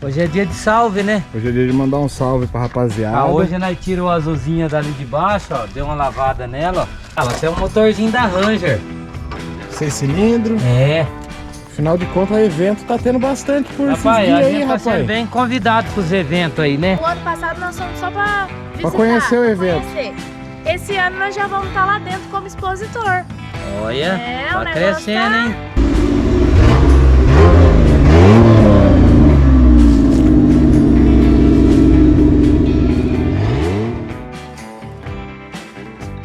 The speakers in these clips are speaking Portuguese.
Hoje é dia de salve, né? Hoje é dia de mandar um salve pra rapaziada. Hoje nós tiramos a azulzinha dali de baixo, ó. Deu uma lavada nela, ó. Ela tem um motorzinho da Ranger. 6 cilindros. É. Afinal de contas, o evento tá tendo bastante por esses Rapaz, dias a aí, gente tá sendo rapaz. bem convidado pros eventos aí, né? O ano passado nós fomos só pra visitar, conhecer o evento. conhecer. Esse ano nós já vamos estar lá dentro como expositor. Olha, É, o tá negócio crescendo, tá- hein?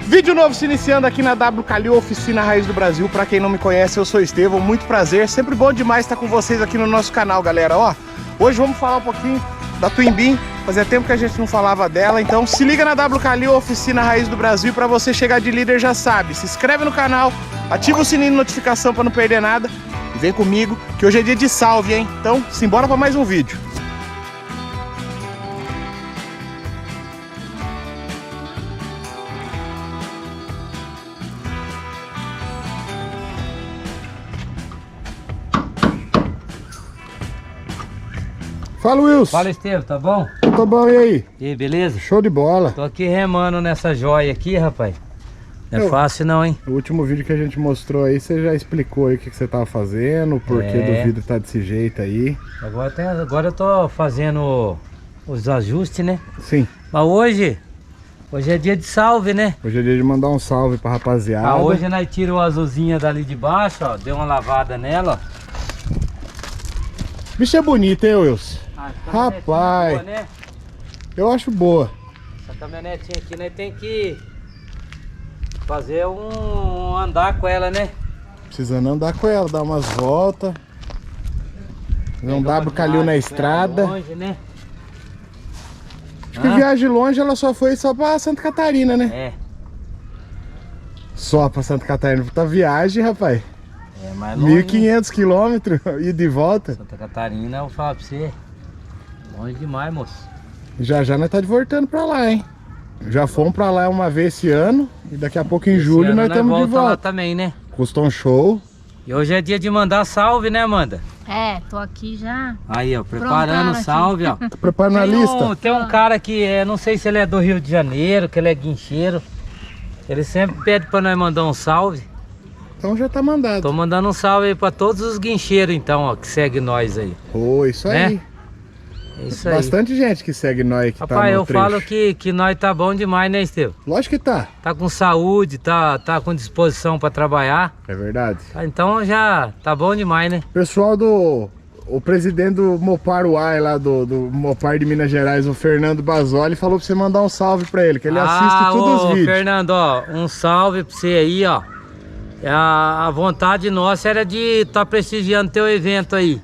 Vídeo novo se iniciando aqui na W Calil, Oficina Raiz do Brasil. Pra quem não me conhece, eu sou o Estevão, muito prazer. Sempre bom demais estar com vocês aqui no nosso canal, galera. Ó, hoje vamos falar um pouquinho da Twin Beam. Fazia tempo que a gente não falava dela, então se liga na W Calil, Oficina Raiz do Brasil. Pra você chegar de líder, já sabe, se inscreve no canal, ativa o sininho de notificação pra não perder nada. E vem comigo, que hoje é dia de salve, hein? Então, simbora pra mais um vídeo. Fala, Wilson. Fala, Estevam, tá bom? Tô bom, e aí? E aí, beleza? Show de bola. Tô aqui remando nessa joia aqui, rapaz. Não é Eu- fácil não, hein? O último vídeo que a gente mostrou aí, você já explicou aí o que você tava fazendo, o porquê do vidro tá desse jeito aí. Agora eu tô fazendo os ajustes, né? Sim, Mas hoje é dia de salve, né? hoje é dia de mandar um salve pra rapaziada. Hoje nós tiramos a azulzinha dali de baixo, ó. Deu uma lavada nela, ó. Bicho é bonito, hein, Wilson? Essa Rapaz. caminhonetinha boa, né? Eu acho boa. Essa caminhonetinha aqui, nós tem que fazer um andar com ela, né? Precisando andar com ela, dar umas voltas. Fazer um W Calil na estrada. Longe, né? Acho que viagem longe ela só foi só pra Santa Catarina, né? É, Só pra Santa Catarina. Tá viagem, rapaz. é mais longe. 1.500 quilômetros, ida e de volta. Santa Catarina, eu vou falar pra você. Longe demais, moço. Já já nós tá voltando pra lá, hein? Já fomos pra lá uma vez esse ano. E daqui a pouco em Esse julho ano nós estamos de volta lá volta. também, né? Custou um show. E hoje é dia de mandar salve, né, Amanda? É, tô aqui já. Aí, ó, preparando Prontando o aqui. salve, ó. Tá preparando a lista? Tem um cara que, não sei se ele é do Rio de Janeiro, que ele é guincheiro. Ele sempre pede pra nós mandar um salve. Então já tá mandado. Tô mandando um salve aí pra todos os guincheiros, então, ó, que segue nós aí. Ô, isso Né? aí. É isso aí. Bastante gente que segue nós que tá Rapaz, no eu trecho. falo que nós tá bom demais, né, Estevam? Lógico que tá. Tá com saúde, tá com disposição pra trabalhar. É verdade. Tá, então já tá bom demais, né? Pessoal o presidente do Mopar Uai lá do Mopar de Minas Gerais, o Fernando Basoli, falou pra você mandar um salve pra ele, que ele assiste todos os vídeos. Fernando, ó, um salve pra você aí, ó. A vontade nossa era de tá prestigiando teu evento aí.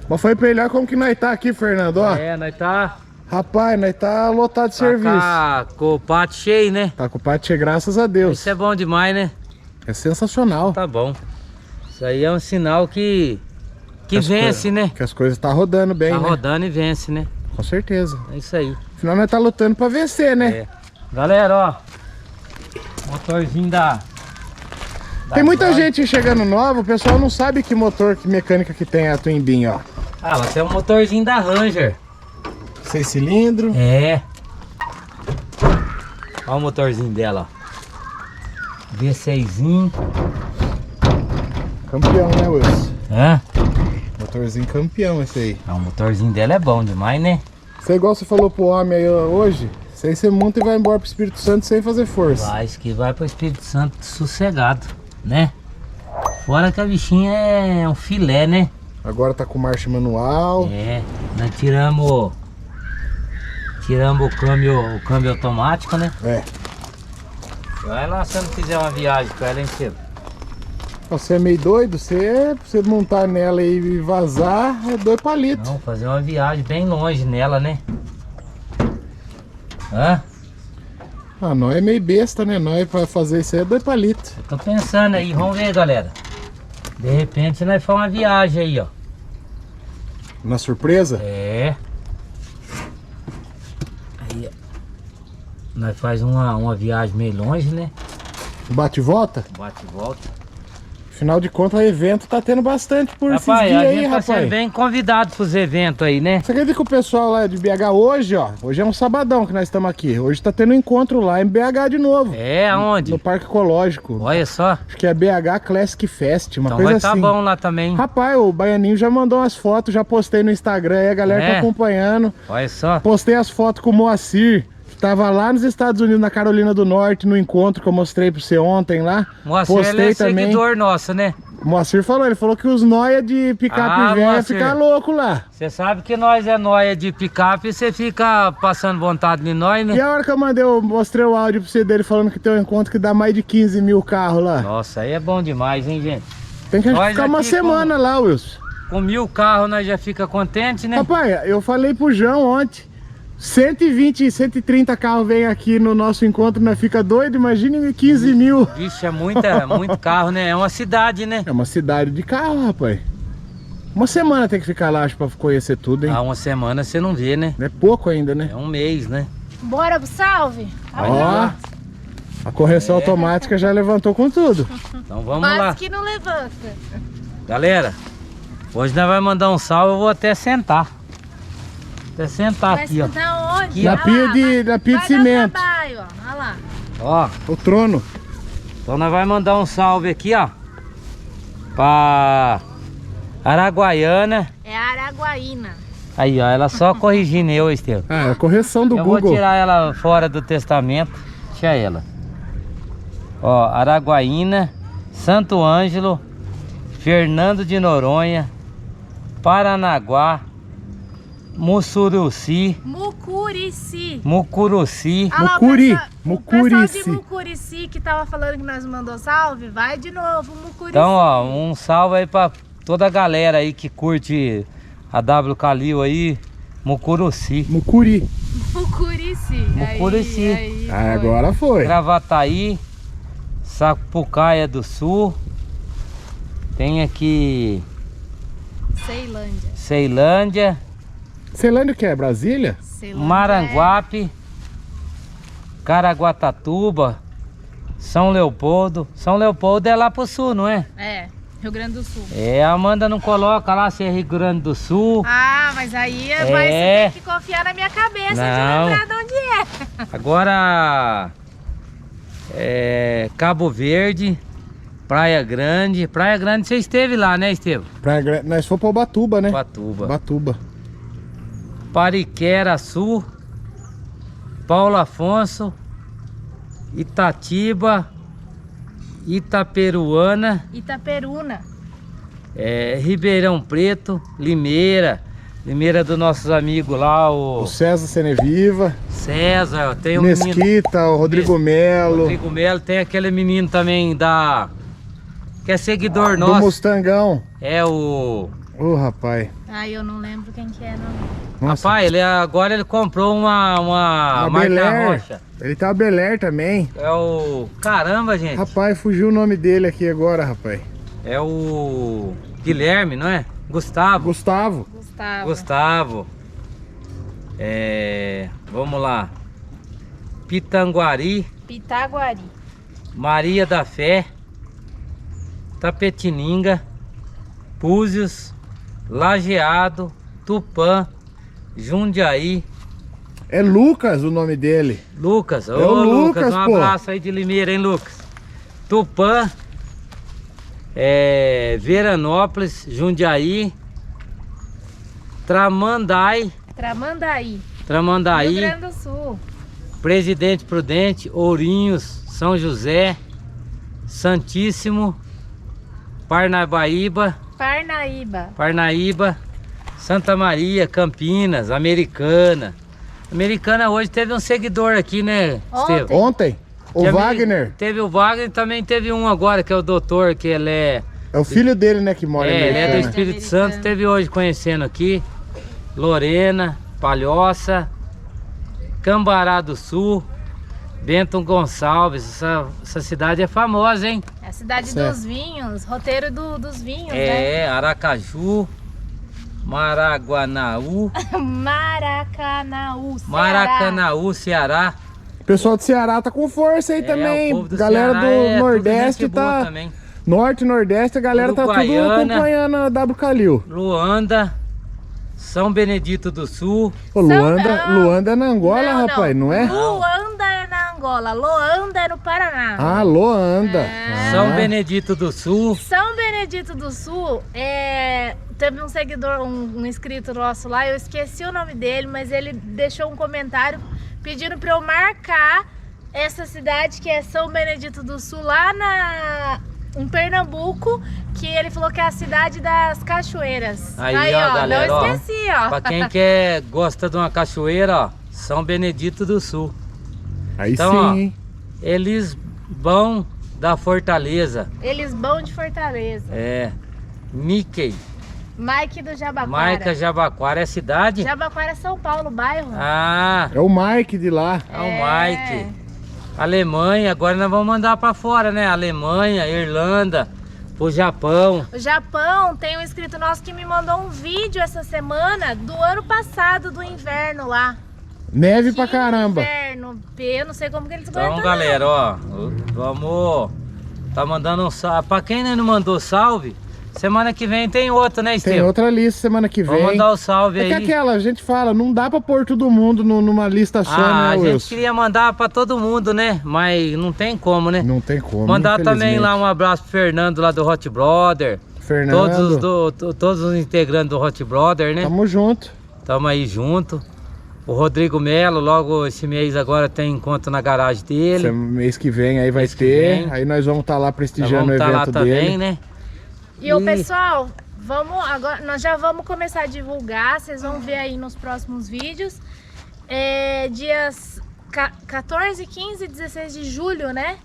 Mas foi pra ele, olha como que nós tá aqui, Fernando, ó. É, nós tá Rapaz, nós tá lotado de serviço. com o pátio cheio, né? Tá com o pátio, graças a Deus. Isso é bom demais, né? É sensacional. Tá bom. Isso aí é um sinal que vence, né? Que as coisas tá rodando bem, Tá né? rodando e vence, né? Com certeza. É isso aí. Afinal, nós tá lutando pra vencer, né? É. Galera, ó. Motorzinho da Tem muita Joy. gente chegando nova, o pessoal não sabe que motor, que mecânica que tem a Twin Beam, ó. Ah, ela tem um motorzinho da Ranger. 6 cilindros. É. Olha o motorzinho dela, ó. V6zinho. Campeão, né, Wilson? Hã? Motorzinho campeão esse aí. O motorzinho dela é bom demais, né? Isso é igual você falou pro homem aí hoje. Isso aí você monta e vai embora pro Espírito Santo sem fazer força. Mas que vai pro Espírito Santo sossegado, né? Fora que a bichinha é um filé, né? Agora tá com marcha manual. É, nós tiramos o câmbio automático, né? É. Vai lá se eu não fizer uma viagem com ela, hein, Ciro? Você é meio doido, você montar nela e vazar, é 2 palitos. Não, fazer uma viagem bem longe nela, né? Hã? Ah, nós é meio besta, né? Nós pra fazer isso aí é 2 palitos. Eu tô pensando aí, vamos ver, galera. De repente nós fazemos uma viagem aí, ó. Na surpresa? É. Aí, ó. Nós faz uma viagem meio longe, né? Bate e volta? Bate e volta. Afinal de contas, o evento tá tendo bastante por esses Rapaz, dias a aí, gente tá sendo rapaz. bem convidado pros eventos aí, né? Você acredita que o pessoal lá de BH hoje, ó, hoje é um sabadão que nós estamos aqui. Hoje tá tendo um encontro lá em BH de novo. É, aonde? No Parque Ecológico. Olha só. Acho que é BH Classic Fest, uma Então coisa vai assim. tá bom lá também. Rapaz, o Baianinho já mandou umas fotos, já postei no Instagram aí, a galera É? tá acompanhando. Olha só. Postei as fotos com o Moacir, que tava lá nos Estados Unidos, na Carolina do Norte, no encontro que eu mostrei pra você ontem lá. Moacir, ele é seguidor nosso, né? O Moacir falou, ele falou que os nóia de picape Ah, velho ia Moacir. ficar louco lá. Você sabe que nós é nóia de picape e você fica passando vontade de nós, né? E a hora que eu mostrei o áudio pra você dele falando que tem um encontro que dá mais de 15 mil carros lá. Nossa, aí é bom demais, hein, gente? Tem que Nós ficar uma aqui semana lá, Wilson. Com 1000 carros nós já fica contente, né? Rapaz, eu falei pro João ontem, 120, 130 carros vêm aqui no nosso encontro, nós fica doido, imagine 15 mil. Vixe, é muito carro, né? É uma cidade, né? É uma cidade de carro, rapaz. Uma semana tem que ficar lá, acho, pra conhecer tudo, hein? Há uma semana você não vê, né? É pouco ainda, né? É um mês, né? Bora pro salve? Ó, a correção automática já levantou com tudo. Então vamos Mas lá. que não levanta. Galera, hoje nós vamos mandar um salve, eu vou até sentar. Até sentar Vai aqui, ó. sentar onde? Na Olha pia lá, de- na pia de vai dar cimento. trabalho, ó. Olha lá. Ó, O trono. então nós vamos mandar um salve aqui, ó. Pra Araguaiana. É Araguaína. Aí, ó, ela só corrigindo eu, Estevam. Ah, é a correção do Eu Google. vou tirar ela fora do testamento. Deixa ela. Ó, Araguaína, Santo Ângelo, Fernando de Noronha, Paranaguá, Mussuruci, Mucurici. Mucuruci. Olha lá, Mucuri, o pessoal Mucurici. de Mucurici que tava falando que nós mandou salve, vai de novo, Mucurici. Então, ó, um salve aí pra toda a galera aí que curte a W Calil aí, Mucuruci. Mucuri. Mucurici. Mucurici. Aí, Ah, foi. agora foi. Gravataí, Sapucaia do Sul. Tem aqui Ceilândia. Ceilândia, Ceilândia o que é? Brasília? Ceilândia Maranguape, Caraguatatuba, São Leopoldo. São Leopoldo é lá pro sul, não é? É, Rio Grande do Sul. É, a Amanda não coloca lá se é Rio Grande do Sul. Ah, mas aí É. você tem que confiar na minha cabeça Não. de lembrar de onde é. Agora Cabo Verde, Praia Grande. Praia Grande você esteve lá, né, Estevam? Nós fomos pra Ubatuba, né? Ubatuba. Ubatuba. Pariquera Sul, Paulo Afonso, Itatiba, Itaperuana, Itaperuna. Ribeirão Preto, Limeira. Limeira dos nossos amigos lá, O o César Ceneviva, César, tem um menino, Mesquita, o Rodrigo Melo, Rodrigo Melo, tem aquele menino também que é seguidor do nosso, Mustangão. é o... Ô, rapaz. Ai, eu não lembro quem que é, não. Nossa, Rapaz, agora ele comprou uma uma Bel marca Air. rocha. Ele tem uma Bel Air também. É o... Caramba, gente. Rapaz, fugiu o nome dele aqui agora, rapaz. É o Guilherme, não é? Gustavo. Gustavo. Gustavo. Vamos lá. Pitanguari, Pitaguari. Maria da Fé, Tapetininga, Búzios, Lajeado, Tupã, Jundiaí, É Lucas o nome dele. Lucas. Ô, o Lucas, um pô. abraço aí de Limeira, hein, Lucas? Tupã, Veranópolis, Jundiaí, Tramandaí, Tramandaí. Rio Tramandaí, Grande do Sul. Presidente Prudente, Ourinhos, São José, Santíssimo, Parnaíba, Parnaíba. Santa Maria, Campinas, Americana. Americana hoje teve um seguidor aqui, né, Ontem. Estevam? Ontem, o Teve- Wagner. Teve o Wagner e também teve um agora, que é o doutor, que ele é... É o filho dele, né, que mora em ele é do Americana. Espírito Americana. Santo, teve hoje conhecendo aqui. Lorena, Palhoça, Cambará do Sul, Bento Gonçalves. Essa cidade é famosa, hein? É a cidade Certo. dos vinhos, roteiro dos vinhos, né? Aracaju, Maraguanaú, Maracanaú, Ceará. Maracanaú, Ceará. O pessoal do Ceará tá com força aí O também. povo do Galera Ceará do tudo Nordeste gente boa tá, também. Norte, Nordeste, a galera tá tudo acompanhando a W Calil. Luanda, São Benedito do Sul. Ô, Luanda é na Angola, rapaz, não é? Luanda é na Angola, Loanda é no Paraná. Ah, Loanda. São Benedito do Sul. São Benedito do Sul, teve um seguidor, um inscrito nosso lá, eu esqueci o nome dele, mas ele deixou um comentário pedindo para eu marcar essa cidade que é São Benedito do Sul, lá em Pernambuco, que ele falou que é a cidade das cachoeiras. Aí ó, galera, não esqueci, ó. Pra quem gosta de uma cachoeira, ó, São Benedito do Sul. Aí então, sim, ó, Elisbão da Fortaleza. Elisbão de Fortaleza. Mickey. Mike do Jabaquara. Maica Jabaquara é cidade? Jabaquara é São Paulo, bairro. Ah. É o Mike de lá. É o Mike. Alemanha, agora nós vamos mandar pra fora, né? Alemanha, Irlanda, pro Japão. O Japão, tem um inscrito nosso que me mandou um vídeo essa semana do ano passado, do inverno lá. Neve pra caramba. Inverno, eu não sei como que eles aguentam. Então, galera, ó, vamos... Tá mandando um salve. Pra quem não mandou salve, semana que vem tem outro, né, Estevam? Tem outra lista semana que vem. Vamos mandar o salve aí. É que aquela, a gente fala, não dá pra pôr todo mundo numa lista só, né, a Wilson? gente queria mandar pra todo mundo, né? Mas não tem como, né? Não tem como, mandar também lá um abraço pro Fernando lá do Hot Brother. Fernando. Todos os integrantes do Hot Brother, né? Tamo junto. Tamo aí junto. O Rodrigo Melo, logo esse mês agora tem encontro na garagem dele. Mês que vem aí vai ter. Aí nós vamos estar lá prestigiando o evento lá dele. Também, né? E o pessoal, agora nós já vamos começar a divulgar, vocês vão ver aí nos próximos vídeos. Dias 14, 15 e 16 de julho, né?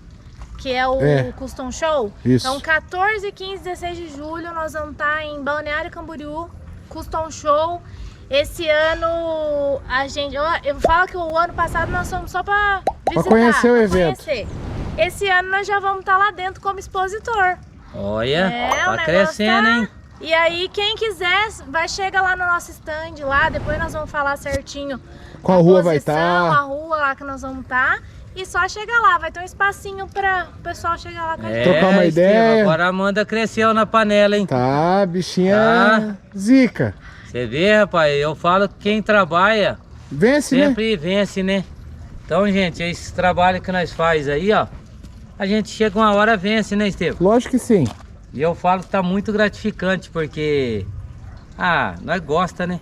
Que é o Custom Show. Isso. Então 14, 15 e 16 de julho nós vamos estar em Balneário Camboriú, Custom Show. Esse ano a gente, eu falo que o ano passado nós fomos só para visitar, pra conhecer o evento. Esse ano nós já vamos estar lá dentro como expositor. Olha, tá crescendo, hein? E aí quem quiser vai chegar lá no nosso stand lá, depois nós vamos falar certinho qual rua vai estar, a rua lá que nós vamos estar. E só chegar lá, vai ter um espacinho para o pessoal chegar lá com a gente. Trocar uma ideia. Agora a Amanda cresceu na panela, hein? Tá, bichinha zica. Você vê, rapaz, eu falo que quem trabalha vence, sempre vence, né? Então, gente, esse trabalho que nós faz aí, ó, a gente chega uma hora vence, né, Estevam? Lógico que sim. E eu falo que tá muito gratificante, porque nós gosta, né?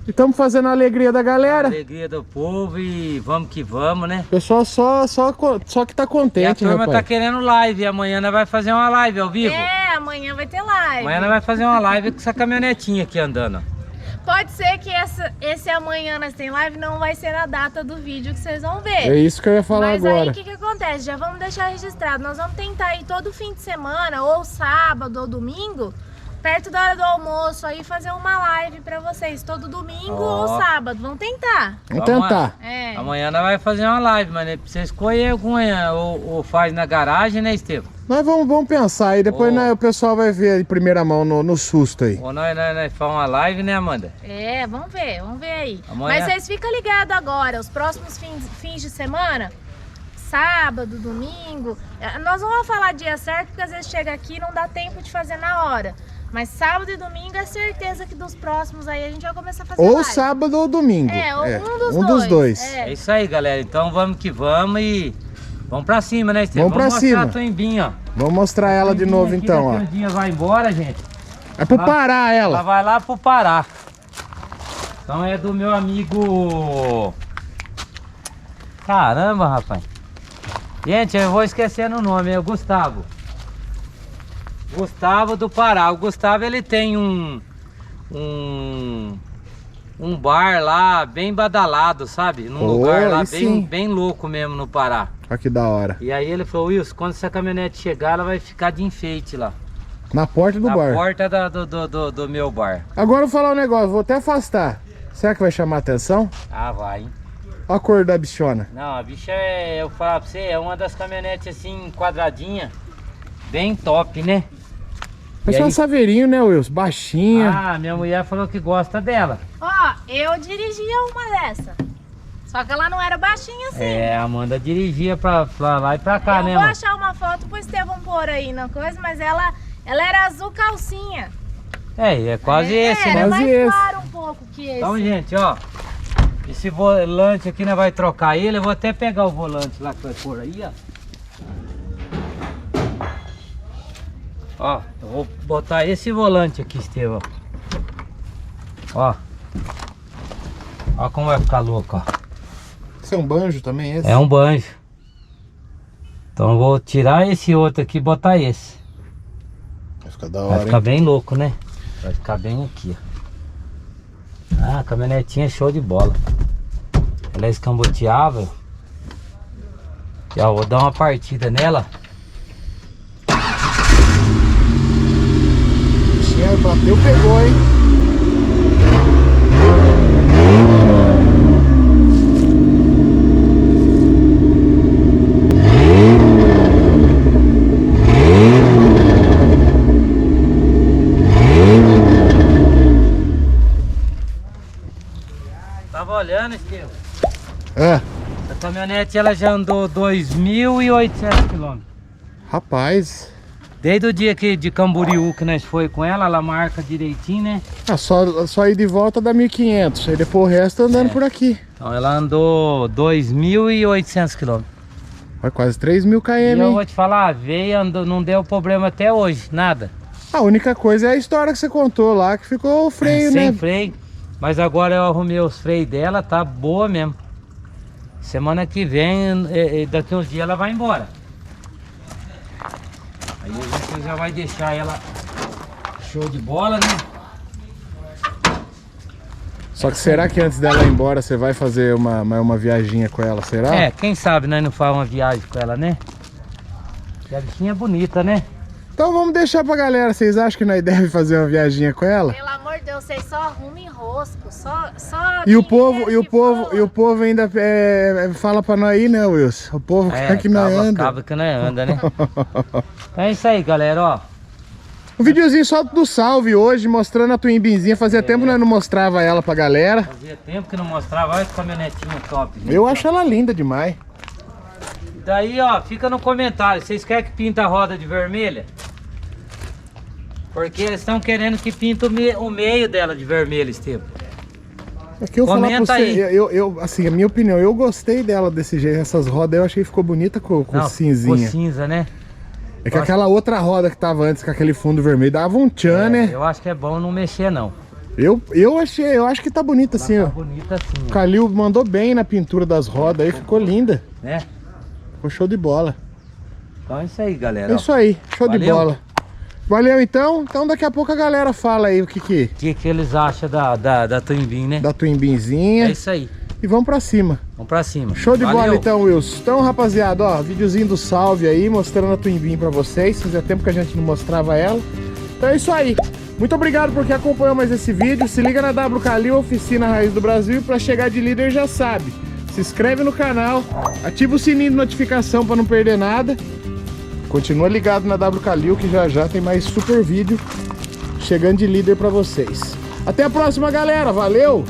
E estamos fazendo a alegria da galera. A alegria do povo e vamos que vamos, né? O pessoal só que tá contente, e a turma rapaz. tá querendo live, e amanhã nós vai fazer uma live ao vivo. Amanhã vai ter live. Amanhã nós vai fazer uma live com essa caminhonetinha aqui andando. Pode ser que esse amanhã nós tem live não vai ser na data do vídeo que vocês vão ver. É isso que eu ia falar agora. Mas aí o que acontece? Já vamos deixar registrado. Nós vamos tentar ir todo fim de semana, ou sábado ou domingo, perto da hora do almoço, aí fazer uma live pra vocês. Todo domingo ou sábado. Vamos tentar. Vamos tentar. Amanhã nós vai fazer uma live, mas né, pra você escolher alguma ou faz na garagem, né, Estevam? Nós vamos pensar aí, depois o pessoal vai ver em primeira mão no susto aí. Ou nós faz uma live, né, Amanda? Vamos ver aí. Amanhã... Mas vocês ficam ligados agora, os próximos fins de semana, sábado, domingo, nós não vamos falar dia certo, porque às vezes chega aqui e não dá tempo de fazer na hora. Mas sábado e domingo é certeza que dos próximos aí a gente vai começar a fazer ou live. Sábado ou domingo. Um dos dois. É isso aí, galera. Então vamos que vamos e vamos pra cima, né, Estevam? Vamos pra cima. Vamos mostrar a Tuimbinha, ó. Vamos mostrar ela de novo então, ó. A Tuimbinha vai embora, gente. É pro Pará ela. Ela vai lá pro Pará. Então é do meu amigo... Caramba, rapaz. Gente, eu vou esquecendo o nome, é o Gustavo. Gustavo do Pará. O Gustavo, ele tem um bar lá bem badalado, sabe? Num lugar lá bem louco mesmo no Pará. Olha que da hora. E aí ele falou, Wilson, quando essa caminhonete chegar, ela vai ficar de enfeite lá. Na porta do bar. Na porta do meu bar. Agora eu vou falar um negócio, vou até afastar. Será que vai chamar a atenção? Vai, hein? Olha a cor da bichona. Não, a bicha eu falar pra você, é uma das caminhonetes assim, quadradinha, bem top, né? Parece um saveirinho, né, Wilson? Baixinha. Minha mulher falou que gosta dela. Ó, eu dirigia uma dessa. Só que ela não era baixinha assim. É, a Amanda dirigia pra lá e pra cá, né, Eu vou mano? achar uma foto pro Estevão pôr aí na coisa, mas ela era azul calcinha. É quase esse, né? Era Quase mais esse. claro um pouco que esse. Então, gente, ó. Esse volante aqui, nós vai trocar ele. Eu vou até pegar o volante lá que vai pôr aí, ó. Ó, eu vou botar esse volante aqui, Estevão. Ó. Ó como vai ficar louco, ó. Esse é um banjo também, esse? É um banjo. Então eu vou tirar esse outro aqui e botar esse. Vai ficar da Vai hora, ficar hein? bem louco, né? Vai ficar bem aqui, ó. Ah, a caminhonetinha é show de bola. Ela é escamboteável. E ó, vou dar uma partida nela. Bichinha bateu, pegou, hein? Tava olhando, Estevão. É. A caminhonete ela já andou 2.800 km. Rapaz. Desde o dia que de Camboriú que nós foi com ela marca direitinho, né? Ah, só ir de volta dá 1.500. Aí depois o resto andando por aqui. Então ela andou 2.800 km. Vai quase 3.000 km, E eu hein? vou te falar, veio, andou, não deu problema até hoje, nada. A única coisa é a história que você contou lá, que ficou o freio, Sem né? freio. Mas agora eu arrumei os freios dela, tá boa mesmo. Semana que vem, daqui uns dias ela vai embora. Aí a gente já vai deixar ela show de bola, né? Só que será que antes dela ir embora você vai fazer uma viaginha com ela, será? É, quem sabe nós não faz uma viagem com ela, né? Que a bichinha é bonita, né? Então vamos deixar pra galera. Vocês acham que nós devemos fazer uma viaginha com ela? Pelo amor de Deus, vocês só arrumem rosco, só E o dinheiro que povo ainda fala pra nós ir, né, Wilson? O povo quer que nós anda. Acaba que nós anda, né? É isso aí, galera, ó. Um videozinho só do salve hoje, mostrando a Twimbinzinha. Fazia tempo que nós não mostrava ela pra galera. Fazia tempo que não mostrava, olha esse caminhonetinho top. Gente. Eu acho ela linda demais. Daí, ó, fica no comentário. Vocês querem que pinta a roda de vermelha? Porque eles estão querendo que pinta o meio dela de vermelho, Estevão. É que eu falar pra Comenta você, aí. assim, a minha opinião, eu gostei dela desse jeito. Essas rodas eu achei que ficou bonita com Não, cinzinha. com cinza, né? É que aquela outra roda que tava antes com aquele fundo vermelho dava um tchan, né? Eu acho que é bom não mexer, não. Eu acho que tá bonita assim, Tá ó. bonita assim, O ó, Calil mandou bem na pintura das rodas aí, ficou linda. né? Ficou show de bola. Então é isso aí, galera. É ó. isso aí, show de Valeu. bola. Valeu então. Então daqui a pouco a galera fala aí o que O que eles acham da Twimbin, né? da Twimbinzinha. É isso aí. E vamos pra cima. Vamos pra cima. Show de Valeu. bola então, Wilson. Então, rapaziada, ó, videozinho do salve aí, mostrando a Twimbin pra vocês. Fazia tempo que a gente não mostrava ela. Então é isso aí. Muito obrigado por quem acompanhou mais esse vídeo. Se liga na W Calil, Oficina Raiz do Brasil. E pra chegar de líder já sabe. Se inscreve no canal, ativa o sininho de notificação pra não perder nada. Continua ligado na W Calil que já tem mais super vídeo chegando de líder pra vocês. Até a próxima, galera. Valeu!